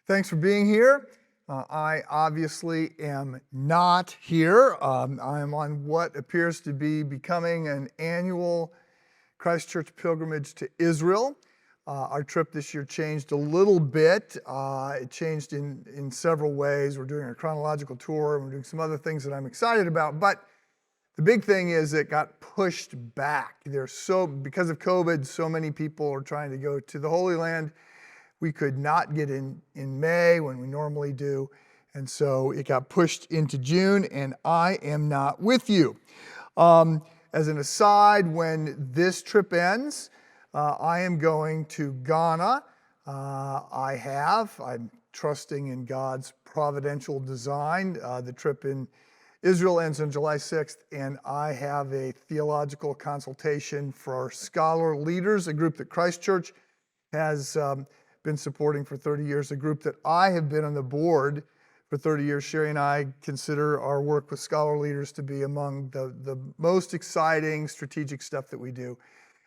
Thanks for being here. I obviously am not here. I am on what appears to be becoming an annual Christ Church pilgrimage to Israel. Our trip this year changed a little bit. It changed in several ways. We're doing a chronological tour, and we're doing some other things that I'm excited about. But the big thing is it got pushed back. Because of COVID, so many people are trying to go to the Holy Land. We could not get in May when we normally do, and so it got pushed into June, and I am not with you. As an aside, when this trip ends, I am going to Ghana. I'm trusting in God's providential design. The trip in Israel ends on July 6th, and I have a theological consultation for our scholar leaders, a group that Christ Church has been supporting for 30 years, a group that I have been on the board for 30 years. Sherry and I consider our work with scholar leaders to be among the most exciting strategic stuff that we do.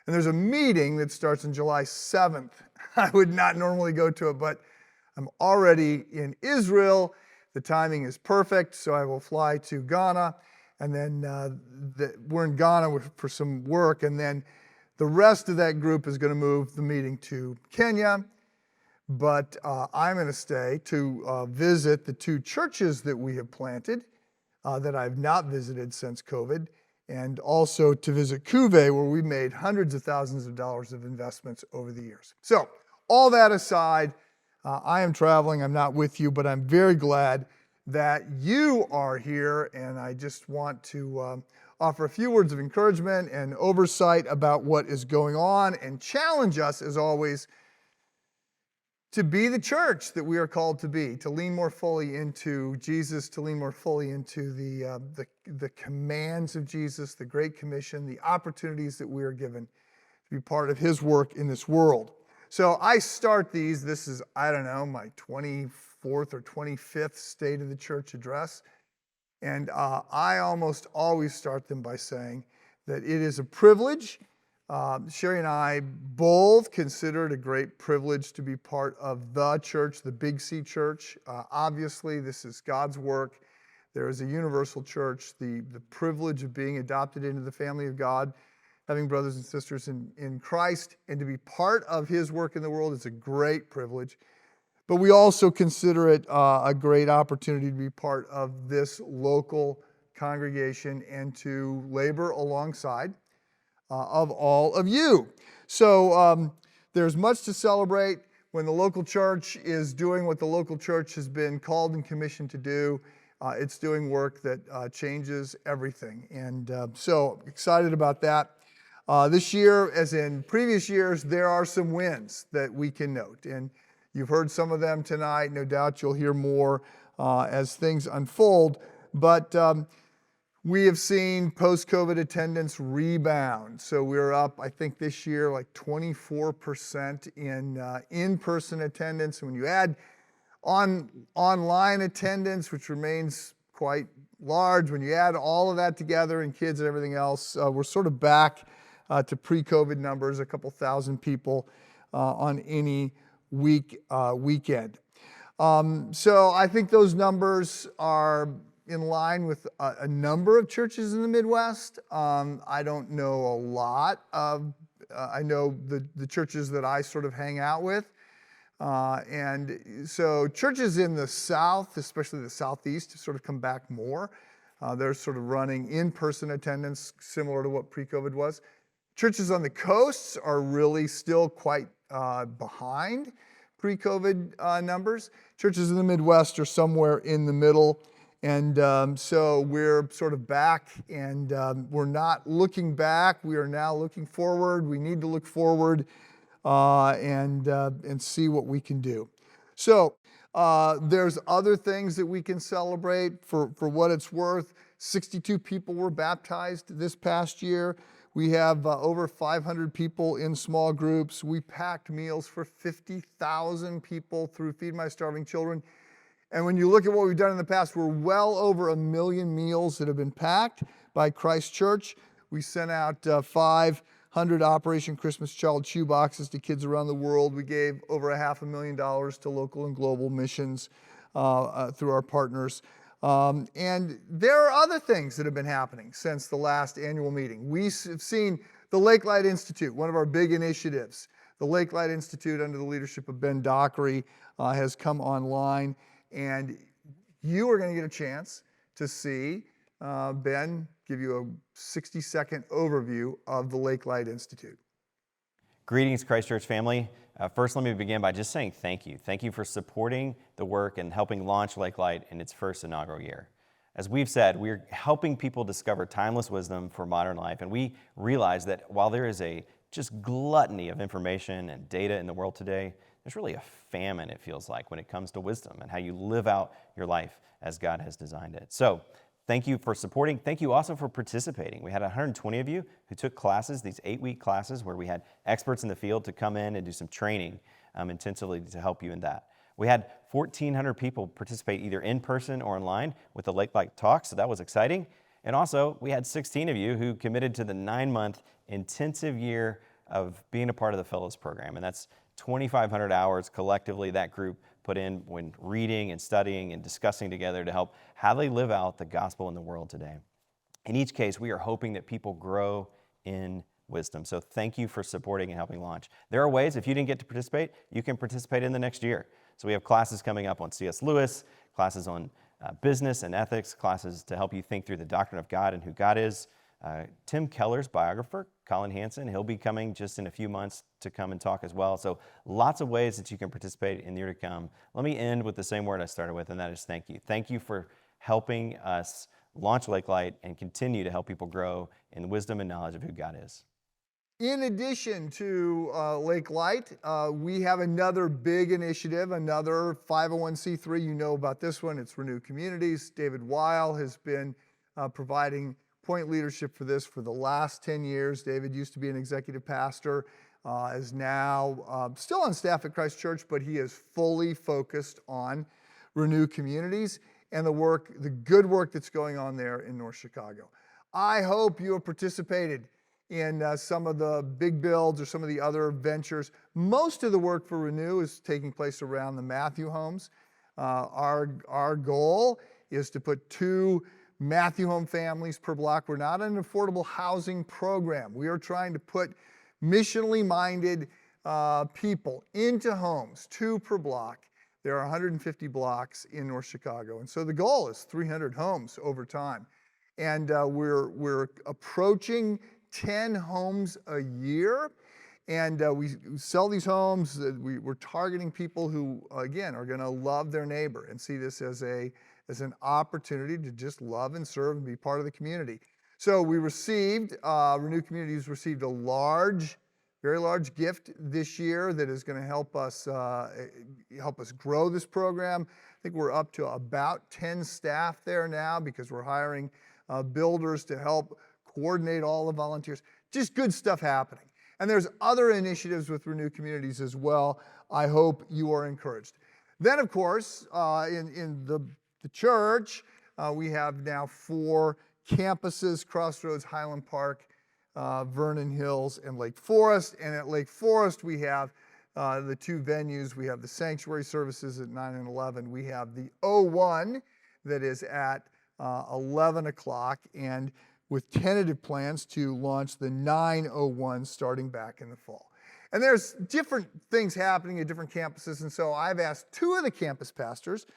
And there's a meeting that starts on July 7th. I would not normally go to it, but I'm already in Israel. The timing is perfect, so I will fly to Ghana, and then we're in Ghana for some work, and then the rest of that group is going to move the meeting to Kenya. But I'm going to stay to visit the two churches that we have planted that I've not visited since COVID, and also to visit Kuve, where we made hundreds of thousands of dollars of investments over the years. So all that aside, I am traveling. I'm not with you, but I'm very glad that you are here, and I just want to offer a few words of encouragement and oversight about what is going on and challenge us, as always, to be the church that we are called to be, to lean more fully into Jesus, to lean more fully into the commands of Jesus, the Great Commission, the opportunities that we are given to be part of His work in this world. So I start these. This is, I don't know, my 24th or 25th State of the Church address. And I almost always start them by saying that it is a privilege. Sherry and I both consider it a great privilege to be part of the church, the Big C Church. Obviously, this is God's work. There is a universal church, the privilege of being adopted into the family of God, having brothers and sisters in Christ, and to be part of His work in the world is a great privilege. But we also consider it a great opportunity to be part of this local congregation and to labor alongside of all of you. So there's much to celebrate when the local church is doing what the local church has been called and commissioned to do. It's doing work that changes everything. And so excited about that. This year, as in previous years, there are some wins that we can note. And you've heard some of them tonight. No doubt you'll hear more as things unfold. But we have seen post-COVID attendance rebound. So we're up, I think this year, like 24% in in-person attendance. And when you add online attendance, which remains quite large, when you add all of that together and kids and everything else, we're sort of back to pre-COVID numbers, a couple thousand people on any weekend. So I think those numbers are in line with a number of churches in the Midwest. I don't know a lot of, I know the churches that I sort of hang out with. And so churches in the South, especially the Southeast, have sort of come back more. They're sort of running in-person attendance similar to what pre-COVID was. Churches on the coasts are really still quite behind pre-COVID numbers. Churches in the Midwest are somewhere in the middle. And so we're sort of back, and we're not looking back. We are now looking forward. We need to look forward and see what we can do. So there's other things that we can celebrate for what it's worth. 62 people were baptized this past year. We have over 500 people in small groups. We packed meals for 50,000 people through Feed My Starving Children. And when you look at what we've done in the past, we're well over 1 million meals that have been packed by Christ Church. We sent out 500 100 Operation Christmas Child shoe boxes to kids around the world. We gave over $500,000 to local and global missions through our partners. And there are other things that have been happening since the last annual meeting. We've seen the Lake Light Institute, one of our big initiatives. The Lake Light Institute, under the leadership of Ben Dockery, has come online, and you are going to get a chance to see Ben give you a 60-second overview of the Lake Light Institute. Greetings, Christ Church family. First, let me begin by just saying thank you. Thank you for supporting the work and helping launch Lake Light in its first inaugural year. As we've said, we're helping people discover timeless wisdom for modern life, and we realize that while there is a just gluttony of information and data in the world today, there's really a famine, it feels like, when it comes to wisdom and how you live out your life as God has designed it. So, thank you for supporting. Thank you also for participating. We had 120 of you who took classes, these 8-week classes where we had experts in the field to come in and do some training intensively to help you in that. We had 1,400 people participate either in person or online with the Lake Light Talk, so that was exciting. And also, we had 16 of you who committed to the 9-month intensive year of being a part of the Fellows Program, and that's 2,500 hours collectively that group put in when reading and studying and discussing together to help how they live out the gospel in the world today. In each case, we are hoping that people grow in wisdom. So thank you for supporting and helping launch. There are ways, if you didn't get to participate, you can participate in the next year. So we have classes coming up on C.S. Lewis, classes on business and ethics, classes to help you think through the doctrine of God and who God is. Tim Keller's biographer, Colin Hansen, he'll be coming just in a few months to come and talk as well. So lots of ways that you can participate in the year to come. Let me end with the same word I started with, and that is thank you. Thank you for helping us launch Lake Light and continue to help people grow in the wisdom and knowledge of who God is. In addition to Lake Light, we have another big initiative, another 501c3. You know about this one. It's Renew Communities. David Weil has been providing point leadership for this for the last 10 years. David used to be an executive pastor, is now still on staff at Christ Church, but he is fully focused on Renew Communities and the good work that's going on there in North Chicago. I hope you have participated in some of the big builds or some of the other ventures. Most of the work for Renew is taking place around the Matthew homes. Our goal is to put 2 Matthew home families per block. We're not an affordable housing program. We are trying to put missionally minded people into homes, 2 per block. There are 150 blocks in North Chicago. And so the goal is 300 homes over time. And we're approaching 10 homes a year. And we sell these homes. We're targeting people who, again, are going to love their neighbor and see this as an opportunity to just love and serve and be part of the community. So we received, Renew Communities received a very large gift this year that is going to help us grow this program. I think we're up to about 10 staff there now because we're hiring builders to help coordinate all the volunteers. Just good stuff happening. And there's other initiatives with Renew Communities as well. I hope you are encouraged. Then, of course, in the church, we have now 4 campuses: Crossroads, Highland Park, Vernon Hills, and Lake Forest. And at Lake Forest, we have the 2 venues. We have the sanctuary services at 9 and 11. We have the O1 that is at 11 o'clock, and with tentative plans to launch the 901 starting back in the fall. And there's different things happening at different campuses, and so I've asked 2 of the campus pastors,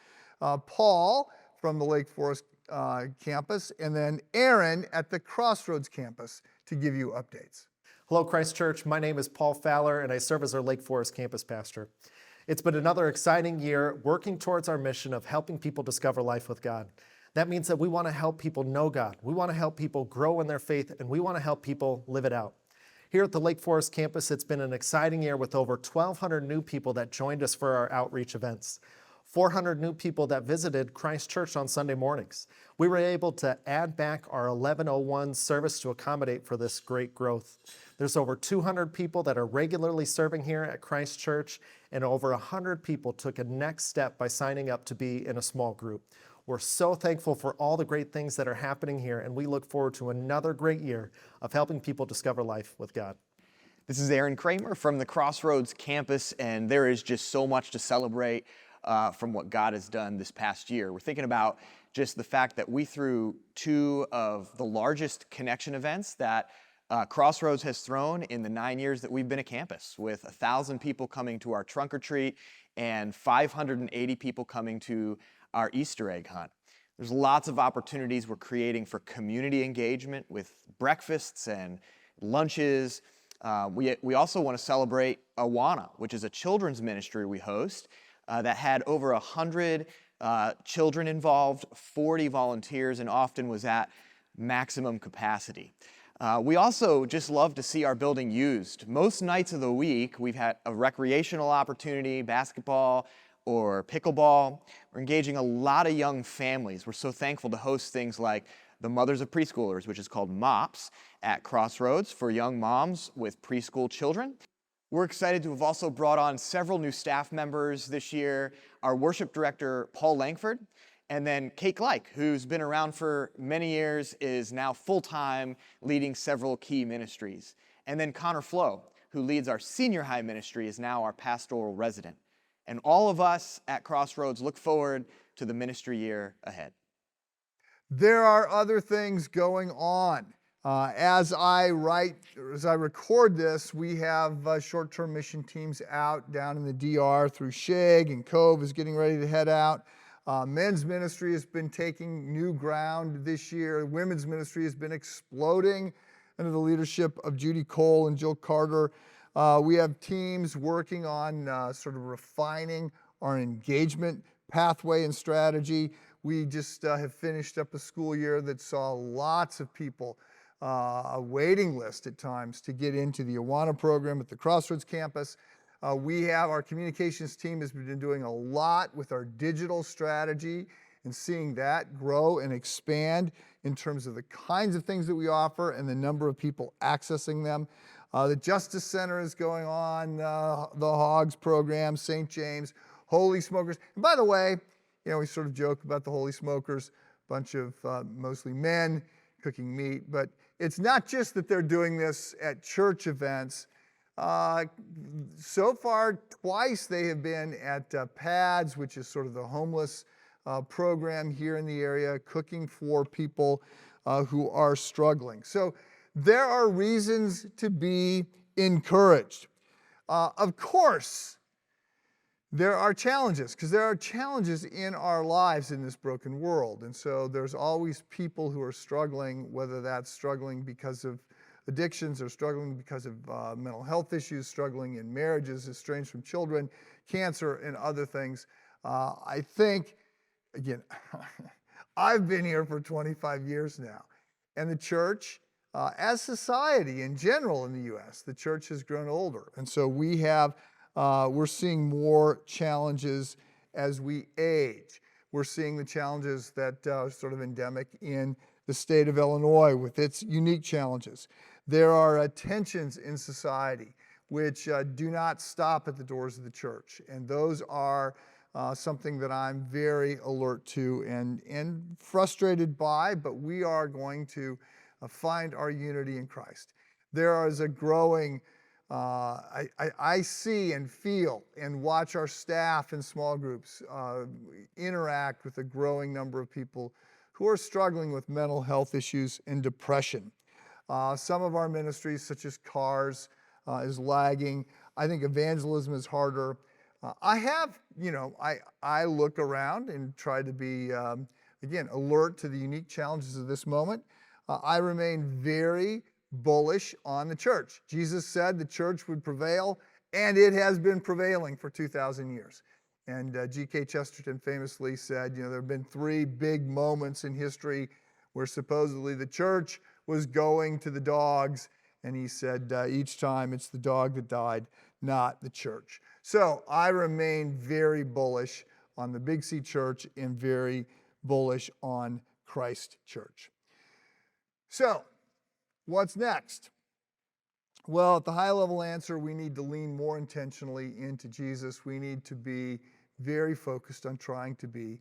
Paul from the Lake Forest campus, and then Aaron at the Crossroads campus to give you updates. Hello, Christ Church. My name is Paul Fowler, and I serve as our Lake Forest campus pastor. It's been another exciting year working towards our mission of helping people discover life with God. That means that we want to help people know God. We want to help people grow in their faith, and we want to help people live it out. Here at the Lake Forest campus, it's been an exciting year with over 1,200 new people that joined us for our outreach events. 400 new people that visited Christ Church on Sunday mornings. We were able to add back our 1101 service to accommodate for this great growth. There's over 200 people that are regularly serving here at Christ Church, and over 100 people took a next step by signing up to be in a small group. We're so thankful for all the great things that are happening here, and we look forward to another great year of helping people discover life with God. This is Aaron Kramer from the Crossroads campus, and there is just so much to celebrate from what God has done this past year. We're thinking about just the fact that we threw two of the largest connection events that Crossroads has thrown in the 9 years that we've been a campus, with 1,000 people coming to our trunk or treat and 580 people coming to our Easter egg hunt. There's lots of opportunities we're creating for community engagement with breakfasts and lunches. We also want to celebrate Awana, which is a children's ministry we host that had over 100 children involved, 40 volunteers, and often was at maximum capacity. We also just love to see our building used. Most nights of the week, we've had a recreational opportunity, basketball or pickleball. We're engaging a lot of young families. We're so thankful to host things like the Mothers of Preschoolers, which is called MOPS, at Crossroads for young moms with preschool children. We're excited to have also brought on several new staff members this year. Our worship director, Paul Langford, and then Kate Gleich, who's been around for many years, is now full-time leading several key ministries. And then Connor Flo, who leads our senior high ministry, is now our pastoral resident. And all of us at Crossroads look forward to the ministry year ahead. There are other things going on. As I record this, we have short-term mission teams out down in the DR through Shag, and Cove is getting ready to head out. Men's ministry has been taking new ground this year. Women's ministry has been exploding under the leadership of Judy Cole and Jill Carter. We have teams working on sort of refining our engagement pathway and strategy. We just have finished up a school year that saw lots of people, a waiting list at times to get into the Awana program at the Crossroads campus. Our communications team has been doing a lot with our digital strategy and seeing that grow and expand in terms of the kinds of things that we offer and the number of people accessing them. The Justice Center is going on, the Hogs program, St. James, Holy Smokers. And by the way, we sort of joke about the Holy Smokers, bunch of mostly men cooking meat, but it's not just that they're doing this at church events. So far, twice they have been at PADS, which is sort of the homeless program here in the area, cooking for people who are struggling. So there are reasons to be encouraged. Of course, there are challenges, because there are challenges in our lives in this broken world. And so there's always people who are struggling, whether that's struggling because of addictions or struggling because of mental health issues, struggling in marriages, estranged from children, cancer, and other things. I think, again, I've been here for 25 years now, and the church, as society in general in the U.S., the church has grown older. And so we're seeing more challenges as we age. We're seeing the challenges that are sort of endemic in the state of Illinois with its unique challenges. There are tensions in society which do not stop at the doors of the church. And those are something that I'm very alert to and frustrated by, but we are going to find our unity in Christ. There is a growing I see and feel and watch our staff in small groups interact with a growing number of people who are struggling with mental health issues and depression. Some of our ministries, such as CARS, is lagging. I think evangelism is harder. I look around and try to be, again, alert to the unique challenges of this moment. I remain very bullish on the church. Jesus said the church would prevail, and it has been prevailing for 2,000 years. And G.K. Chesterton famously said, there have been three big moments in history where supposedly the church was going to the dogs, and he said each time it's the dog that died, not the church. So I remain very bullish on the Big C Church and very bullish on Christ Church. So, what's next? Well, at the high level answer, we need to lean more intentionally into Jesus. We need to be very focused on trying to be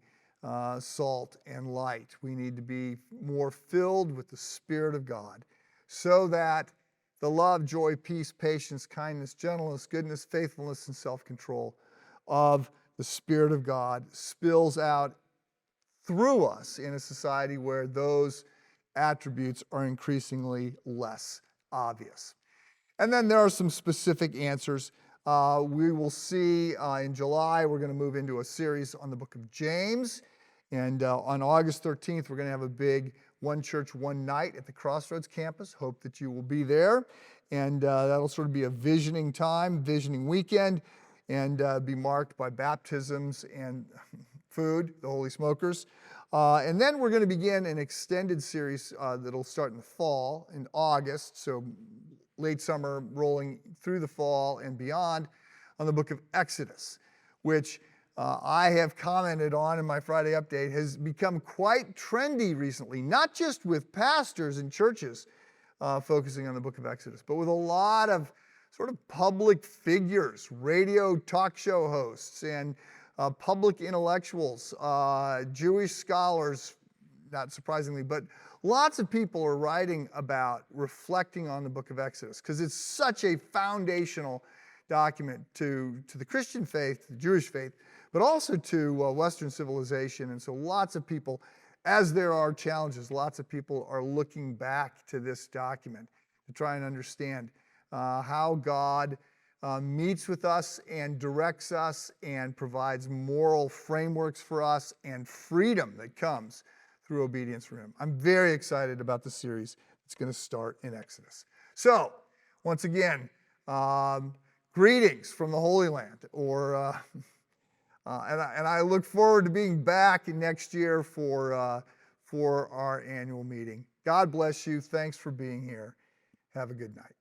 salt and light. We need to be more filled with the Spirit of God so that the love, joy, peace, patience, kindness, gentleness, goodness, faithfulness, and self-control of the Spirit of God spills out through us in a society where those attributes are increasingly less obvious. And then there are some specific answers. We will see in July, we're going to move into a series on the book of James. And on August 13th, we're going to have a big One Church, One Night at the Crossroads campus. Hope that you will be there. And that'll sort of be a visioning time, visioning weekend, and be marked by baptisms and food, the Holy Smokers. And then we're going to begin an extended series that'll start in the fall, in August, so late summer rolling through the fall and beyond, on the book of Exodus, which I have commented on in my Friday update, has become quite trendy recently, not just with pastors and churches focusing on the book of Exodus, but with a lot of sort of public figures, radio talk show hosts, and public intellectuals, Jewish scholars, not surprisingly, but lots of people are writing about reflecting on the book of Exodus because it's such a foundational document to the Christian faith, the Jewish faith, but also to Western civilization. And so lots of people, as there are challenges, lots of people are looking back to this document to try and understand how God meets with us and directs us and provides moral frameworks for us and freedom that comes through obedience for Him. I'm very excited about the series that's going to start in Exodus. So, once again, greetings from the Holy Land, and I look forward to being back next year for our annual meeting. God bless you. Thanks for being here. Have a good night.